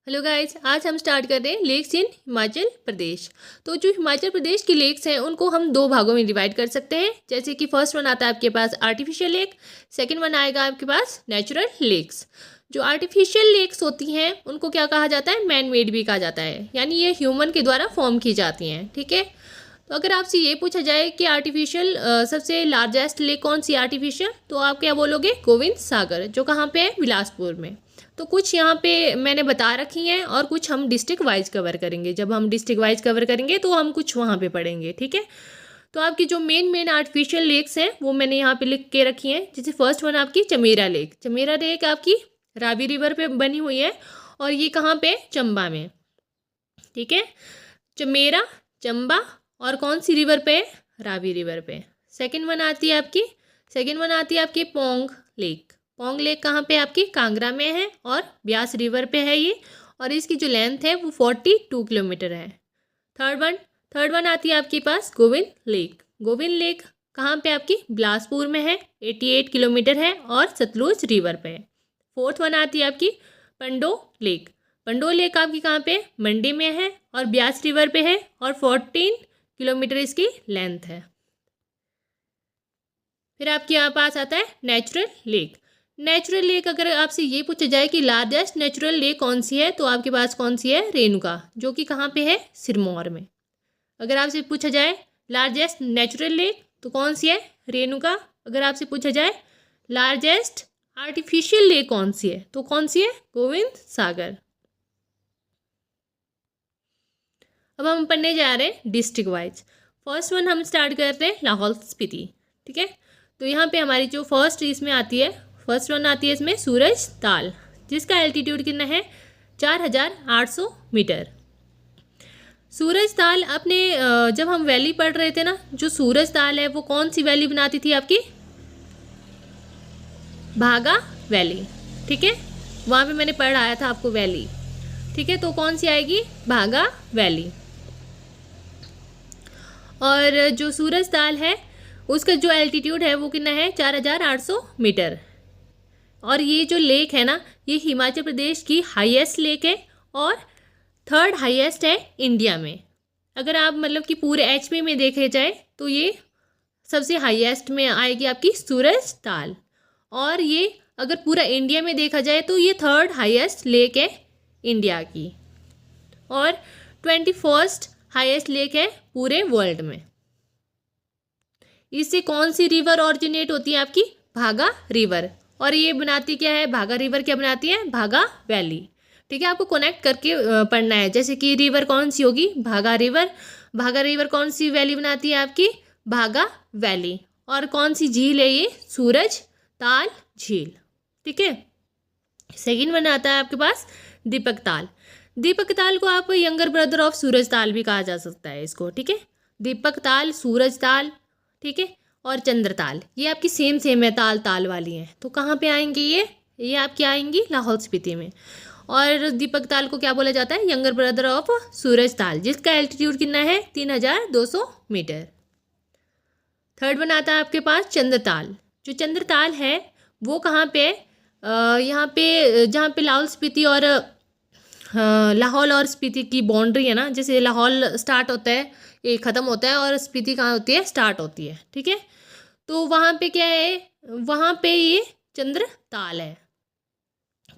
Hello guys, आज हम start कर रहे हैं लेक्स इन हिमाचल प्रदेश। तो जो हिमाचल प्रदेश की लेक्स हैं उनको हम दो भागों में डिवाइड कर सकते हैं। जैसे कि फर्स्ट वन आता है आपके पास आर्टिफिशियल लेक, सेकंड वन आएगा आपके पास नेचुरल लेक्स। जो आर्टिफिशियल लेक्स होती हैं उनको क्या कहा जाता है, मैन मेड भी कहा जाता है, यानी ये ह्यूमन के द्वारा फॉर्म की जाती हैं। ठीक है, तो अगर आपसे ये पूछा जाए कि आर्टिफिशियल सबसे लार्जेस्ट लेक कौन सी आर्टिफिशियल, तो आप क्या बोलोगे, गोविंद सागर, जो कहाँ पे है, बिलासपुर में। तो कुछ यहाँ पे मैंने बता रखी हैं और कुछ हम डिस्ट्रिक्ट वाइज कवर करेंगे। जब हम डिस्ट्रिक्ट वाइज कवर करेंगे तो हम कुछ वहाँ पे पढ़ेंगे। ठीक है, तो आपकी जो मेन आर्टिफिशियल लेक्स हैं वो मैंने यहाँ पे लिख के रखी हैं। जैसे फर्स्ट वन आपकी चमेरा लेक। चमेरा लेक आपकी रावी रिवर पे बनी हुई है और ये कहाँ पे, चंबा में। ठीक है, चमेरा, चंबा और कौन सी रिवर पे, रावी रिवर पे। सेकंड वन आती है आपकी पोंग लेक। पोंग लेक कहाँ पे आपकी, कांगड़ा में है और ब्यास रिवर पे है ये, और इसकी जो लेंथ है वो 42 किलोमीटर है। थर्ड वन आती है आपके पास गोविंद लेक। गोविंद लेक कहाँ पे आपकी, बिलासपुर में है, 88 किलोमीटर है और सतलुज रिवर पे है। फोर्थ वन आती है आपकी पंडो लेक। पंडो लेक आपकी कहाँ पे, मंडी में है और ब्यास रिवर पे है और 14 किलोमीटर इसकी लेंथ है। फिर आपके यहाँ पास आता है नेचुरल लेक। नेचुरल लेक अगर आपसे ये पूछा जाए कि लार्जेस्ट नेचुरल लेक कौन सी है, तो आपके पास कौन सी है, रेणुका, जो कि कहाँ पे है, सिरमौर में। अगर आपसे पूछा जाए लार्जेस्ट नेचुरल लेक तो कौन सी है, रेणुका। अगर आपसे पूछा जाए लार्जेस्ट आर्टिफिशियल लेक कौन सी है, तो कौन सी है, गोविंद सागर। अब हम पढ़ने जा रहे हैं डिस्ट्रिक्ट वाइज। फर्स्ट वन हम स्टार्ट करते हैं लाहौल स्पीति। ठीक है, तो यहाँ पे हमारी जो फर्स्ट इसमें आती है, फर्स्ट वन आती है इसमें सूरज ताल, जिसका एल्टीट्यूड कितना है, 4800 मीटर। सूरज ताल अपने जब हम वैली पढ़ रहे थे ना, जो सूरज ताल है वो कौन सी वैली बनाती थी आपकी, भागा वैली। ठीक है, वहाँ पे मैंने पढ़ाया था आपको वैली। ठीक है, तो कौन सी आएगी, भागा वैली। और जो सूरज ताल है उसका जो एल्टीट्यूड है वो कितना है, 4800 मीटर। और ये जो लेक है ना, ये हिमाचल प्रदेश की हाईएस्ट लेक है और थर्ड हाईएस्ट है इंडिया में। अगर आप मतलब कि पूरे एचपी में देखे जाए तो ये सबसे हाईएस्ट में आएगी आपकी सूरज ताल। और ये अगर पूरा इंडिया में देखा जाए तो ये थर्ड हाईएस्ट लेक है इंडिया की, और 21st हाईएस्ट लेक है पूरे वर्ल्ड में। इससे कौन सी रिवर ऑरिजिनेट होती है आपकी, भागा रिवर। और ये बनाती क्या है, भागा रिवर क्या बनाती है, भागा वैली। ठीक है, आपको कनेक्ट करके पढ़ना है। जैसे कि रिवर कौन सी होगी, भागा रिवर। भागा रिवर कौन सी वैली बनाती है आपकी, भागा वैली। और कौन सी झील है ये, सूरज ताल झील। ठीक है, सेकेंड वन आता है आपके पास दीपक ताल। दीपक ताल को आप यंगर ब्रदर ऑफ सूरज ताल भी कहा जा सकता है इसको। ठीक है, दीपक ताल, सूरज ताल, ठीक है, और चंद्र ताल, ये आपकी सेम है, ताल ताल वाली हैं। तो कहाँ पे आएंगी ये आपकी आएंगी लाहौल स्पीति में। और दीपक ताल को क्या बोला जाता है, यंगर ब्रदर ऑफ सूरज ताल, जिसका एल्टीट्यूड कितना है, 3200 मीटर। थर्ड वन आता है आपके पास चंद्र ताल। जो चंद्र ताल है वो कहाँ पे, यहाँ पे जहाँ पे लाहौल स्पीति और लाहौल और स्पीति की बाउंड्री है ना, जैसे लाहौल स्टार्ट होता है, ये ख़त्म होता है, और स्पीति कहाँ होती है, स्टार्ट होती है। ठीक है, तो वहाँ पे क्या है, वहाँ पे ये चंद्र ताल है।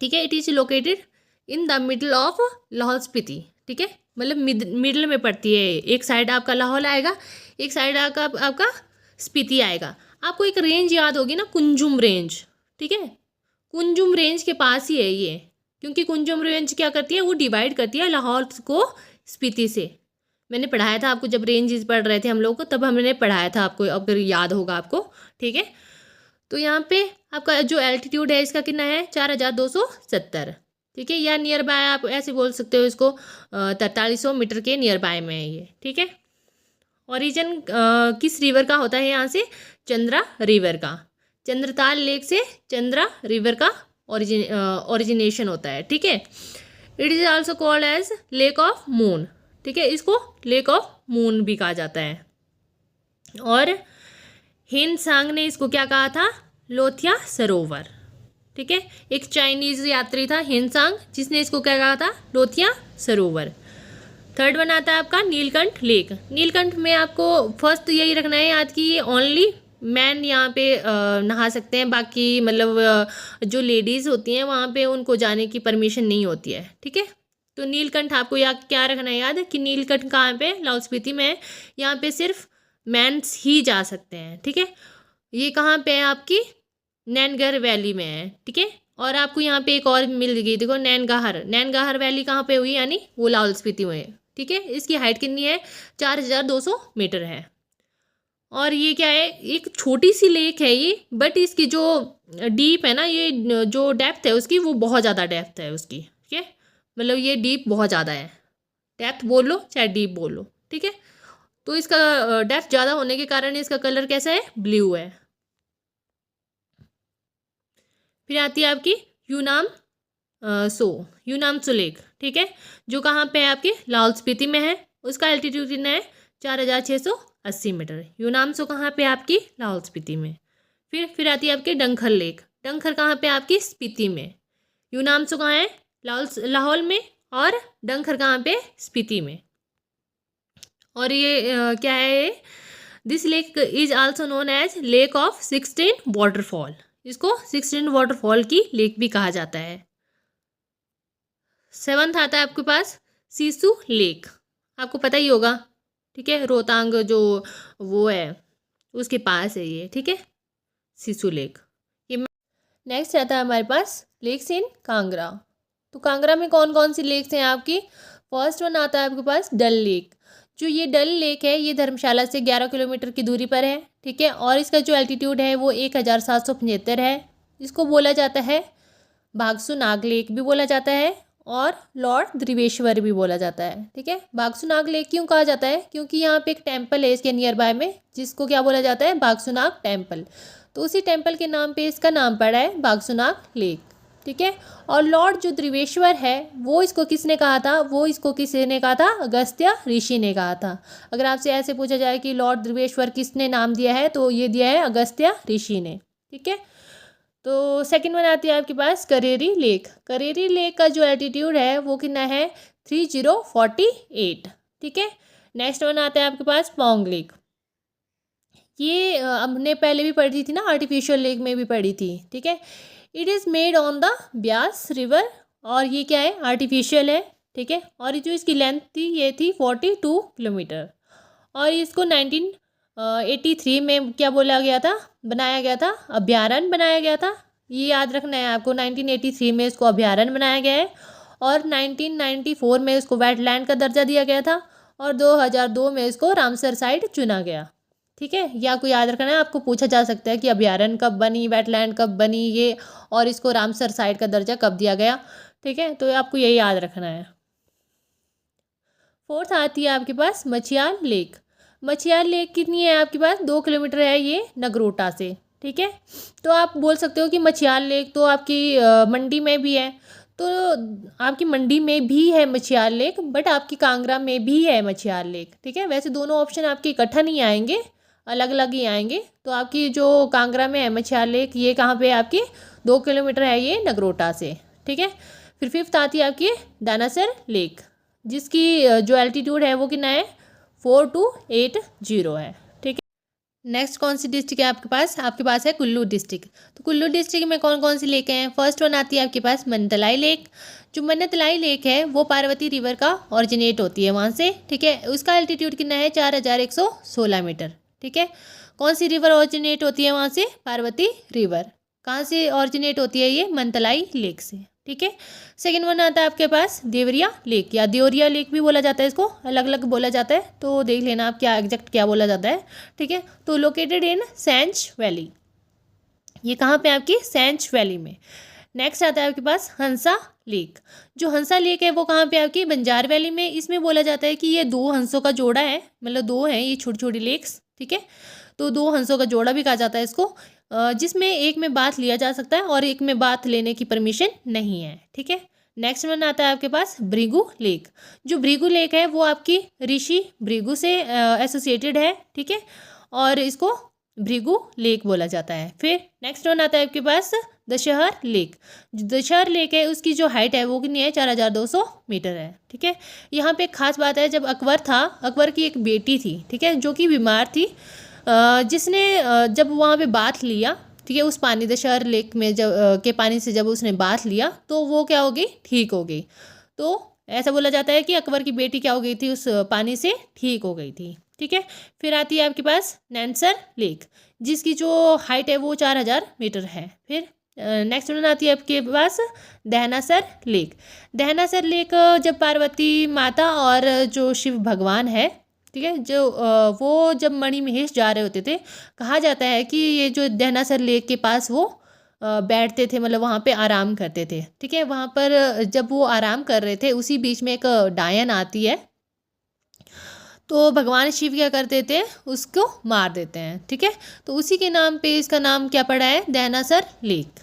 ठीक है, it is located in the middle of Lahaul Spiti. ठीक है, मतलब मिडल में पड़ती है। एक साइड आपका लाहौल आएगा, एक साइड आपका स्पीति आएगा। आपको एक रेंज याद होगी ना, कुंजुम रेंज। ठीक है, कुंजुम रेंज के पास ही है ये, क्योंकि कुंजुम रेंज क्या करती है, वो डिवाइड करती है लाहौल को स्पीति से। मैंने पढ़ाया था आपको, जब रेंजेस पढ़ रहे थे हम लोग को, तब हमने पढ़ाया था आपको, अगर याद होगा आपको। ठीक है, तो यहाँ पे आपका जो एल्टीट्यूड है इसका कितना है, 4270। ठीक है, या नियर बाय आप ऐसे बोल सकते हो इसको, 4300 मीटर के नियर बाय में है ये। ठीक है, ओरिजिन किस रिवर का होता है यहाँ से, चंद्रा रिवर का। चंद्रताल लेक से चंद्रा रिवर का ओरिजिनेशन होता है। ठीक है, it is also called as lake of moon. ठीक है, इसको लेक ऑफ मून भी कहा जाता है। और हिंद सांग ने इसको क्या कहा था, लोथिया सरोवर। ठीक है। एक चाइनीज यात्री था हिनसांग, जिसने इसको क्या कहा था, लोथिया सरोवर। थर्ड वन आता है आपका नीलकंठ लेक। नीलकंठ में आपको फर्स्ट तो यही रखना है याद कि ये ओनली मैन यहाँ पे नहा सकते हैं, बाकी मतलब जो लेडीज़ होती हैं वहाँ पे उनको जाने की परमिशन नहीं होती है, ठीक है। तो नीलकंठ आपको क्या रखना है याद कि नीलकंठ कहाँ पे, लाहौल स्पीति में है। यहाँ पे सिर्फ मैंस ही जा सकते हैं, ठीक है। ये कहाँ पे है आपकी, नैनगढ़ वैली में है, ठीक है। और आपको यहाँ पे एक और मिल गई, देखो नैनगाहर वैली कहाँ पे हुई, यानी वो लाहौल स्पीति में है, ठीक है। इसकी हाइट कितनी है, 4200 मीटर है। और ये क्या है, एक छोटी सी लेक है ये, बट इसकी जो डीप है ना, ये जो डेप्थ है उसकी, वो बहुत ज़्यादा डेप्थ है उसकी, ठीक है। मतलब ये डीप बहुत ज़्यादा है, डेप्थ बोल लो चाहे डीप बोल लो, ठीक है। तो इसका डेप्थ ज़्यादा होने के कारण इसका कलर कैसा है, ब्लू है। फिर आती है आपकी यूनाम सो लेक, ठीक है, जो कहाँ पे है आपके लाहौल स्पीति में है। उसका एल्टीट्यूड कितना है, 4680 मीटर। यूनामसो कहाँ पे आपकी, लाहौल स्पीति में। फिर आती है आपकी डंखर लेक। डंखर कहाँ पे आपकी, स्पीति में। यूनामसो कहाँ है, लाहौल में, और डंखर कहाँ पे, स्पीति में। और ये क्या है, this lake is also known as lake of 16 waterfall. इसको 16 वाटरफॉल की लेक भी कहा जाता है। 7th आता है आपके पास सिसु लेक, आपको पता ही होगा, ठीक है। रोहतांग जो वो है उसके पास है ये, ठीक है, सिसु लेक। ये नेक्स्ट आता है हमारे पास लेक्स इन कांगड़ा। तो कांगड़ा में कौन कौन सी लेक्स हैं आपकी। फर्स्ट वन आता है आपके पास डल लेक। जो ये डल लेक है ये धर्मशाला से 11 किलोमीटर की दूरी पर है, ठीक है। और इसका जो एल्टीट्यूड है वो 1775 है। इसको बोला जाता है भागसू नाग लेक भी बोला जाता है, और लॉर्ड द्रिवेश्वर भी बोला जाता है, ठीक है। भागसू नाग लेक क्यों कहा जाता है, क्योंकि यहाँ पे एक टेम्पल है इसके नियर बाय में, जिसको क्या बोला जाता है, भागसू नाग टेम्पल। तो उसी टेम्पल के नाम पे इसका नाम पड़ा है भागसू नाग लेक, ठीक है। और लॉर्ड जो द्रिवेश्वर है वो इसको किसने कहा था, वो इसको किसने कहा था, अगस्त्य ऋषि ने कहा था। अगर आपसे ऐसे पूछा जाए कि लॉर्ड द्रिवेश्वर किसने नाम दिया है, तो ये दिया है अगस्त्य ऋषि ने, ठीक है। तो सेकंड वन आती है आपके पास करेरी लेक। करेरी लेक का जो एल्टीट्यूड है वो कितना है, 3048, ठीक है। नेक्स्ट वन आता है आपके पास पोंग लेक। ये हमने पहले भी पढ़ी थी ना, आर्टिफिशियल लेक में भी पढ़ी थी, ठीक है। It is made on the Beas river, और ये क्या है, आर्टिफिशियल है, ठीक है। और जो इसकी लेंथ थी ये थी 42 किलोमीटर। और इसको 1983 में क्या बोला गया था, बनाया गया था, अभ्यारण्य बनाया गया था। ये याद रखना है आपको, 1983 में इसको अभ्यारण्य बनाया गया है, और 1994 में इसको वेटलैंड का दर्जा दिया गया था, और 2002 में इसको रामसर साइट चुना गया, ठीक है। ये आपको याद रखना है। आपको पूछा जा सकता है कि अभ्यारण्य कब बनी, वेटलैंड कब बनी ये, और इसको रामसर साइट का दर्जा कब दिया गया, ठीक है। तो आपको यही याद रखना है। फोर्थ आती है आपके पास मछियाल लेक। मछियाल लेक कितनी है आपके पास, 2 किलोमीटर है ये नगरोटा से, ठीक है। तो आप बोल सकते हो कि मछियाल लेक तो आपकी मंडी में भी है, तो आपकी मंडी में भी है मछियाल लेक, बट आपकी कांगड़ा में भी है मछियाल लेक, ठीक है। वैसे दोनों ऑप्शन आपके इकट्ठा नहीं आएंगे, अलग अलग ही आएंगे। तो आपकी जो कांगड़ा में है मछियाल लेक, ये कहाँ पे है आपकी, 2 किलोमीटर है ये नगरोटा से, ठीक है। फिर फिफ्थ आती है आपकी दानासर लेक, जिसकी जो एल्टीट्यूड है वो कितना है, 4280 है, ठीक है। नेक्स्ट कौन सी डिस्ट्रिक्ट है आपके पास है कुल्लू डिस्ट्रिक्ट। तो कुल्लू डिस्ट्रिक्ट में कौन कौन सी लेक हैं। फर्स्ट वन आती है आपके पास मनतलाई लेक। जो मनतलाई लेक है वो पार्वती रिवर का ऑरिजिनेट होती है वहाँ से, ठीक है। उसका एल्टीट्यूड कितना है, 4116 मीटर, ठीक है। कौन सी रिवर ऑरिजिनेट होती है वहाँ से, पार्वती रिवर। कहाँ से ऑरिजिनेट होती है ये, मनतलाई लेक से, ठीक है। सेकेंड वन आता है आपके पास देवरिया लेक, या देवरिया लेक भी बोला जाता है, इसको अलग अलग बोला जाता है, तो देख लेना आप क्या एग्जैक्ट क्या बोला जाता है, ठीक है। तो लोकेटेड इन सैंच वैली, ये कहाँ पे आपकी, सैंच वैली में। नेक्स्ट आता है आपके पास हंसा लेक। जो हंसा लेक है वो कहाँ पे आपकी, बंजार वैली में। इसमें बोला जाता है कि ये 2 हंसों का जोड़ा है, मतलब 2 हैं ये छोटी छोटी लेक्स, ठीक है। तो 2 हंसों का जोड़ा भी कहा जाता है इसको, जिसमें एक में बाथ लिया जा सकता है और एक में बाथ लेने की परमिशन नहीं है, ठीक है। नेक्स्ट वन आता है आपके पास भृगु लेक। जो भृगु लेक है वो आपकी ऋषि भृगु से एसोसिएटेड है, ठीक है, और इसको भृगु लेक बोला जाता है। फिर नेक्स्ट वन आता है आपके पास दशहर लेक। जो दशहर लेक है उसकी जो हाइट है वो कितनी है, 4200 मीटर है। ठीक है, यहाँ पे एक खास बात है, जब अकबर था, अकबर की एक बेटी थी, ठीक है, जो कि बीमार थी, जिसने जब वहाँ पे बाथ लिया, ठीक है, उस पानी दशहर लेक में जब के पानी से जब उसने बाथ लिया तो वो क्या हो गई, ठीक हो गई। तो ऐसा बोला जाता है कि अकबर की बेटी क्या हो गई थी, उस पानी से ठीक हो गई थी। ठीक है, फिर आती है आपके पास नैनसर लेक, जिसकी जो हाइट है वो 4000 मीटर है। फिर नेक्स्ट वन आती है आपके पास दहनासर लेक। दहनासर लेक जब पार्वती माता और जो शिव भगवान है, ठीक है, जो वो जब मणिमहेश जा रहे होते थे, कहा जाता है कि ये जो दहनासर लेक के पास वो बैठते थे, मतलब वहाँ पे आराम करते थे। ठीक है, वहाँ पर जब वो आराम कर रहे थे उसी बीच में एक डायन आती है, तो भगवान शिव क्या करते थे, उसको मार देते हैं। ठीक है, तो उसी के नाम पे इसका नाम क्या पड़ा है, दहनासर लेक।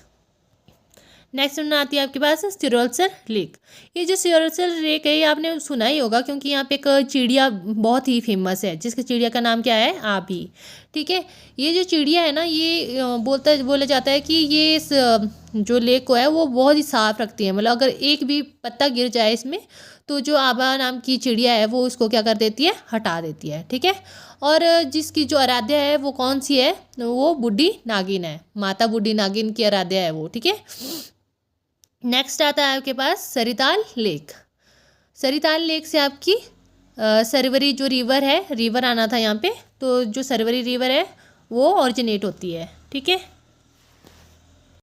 नेक्स्ट वन आती है आपके पास सिरोलसर लेक। ये जो सिरोलसर लेक है ये आपने सुना ही होगा, क्योंकि यहाँ पे एक चिड़िया बहुत ही फेमस है, जिसके चिड़िया का नाम क्या है, आभी। ठीक है, ये जो चिड़िया है ना, ये बोला जाता है कि ये इस जो लेक को है वो बहुत ही साफ रखती है, मतलब अगर एक भी पत्ता गिर जाए इसमें तो जो आभा नाम की चिड़िया है वो उसको क्या कर देती है, हटा देती है। ठीक है, और जिसकी जो आराध्या है वो कौन सी है, वो बूढ़ी नागिन है, माता बूढ़ी नागिन की आराध्या है वो। ठीक है, नेक्स्ट आता है आपके पास सरिताल लेक। सरिताल लेक से आपकी सरवरी जो रिवर है, रिवर आना था यहाँ पे, तो जो सरवरी रिवर है वो ऑरिजिनेट होती है। ठीक है।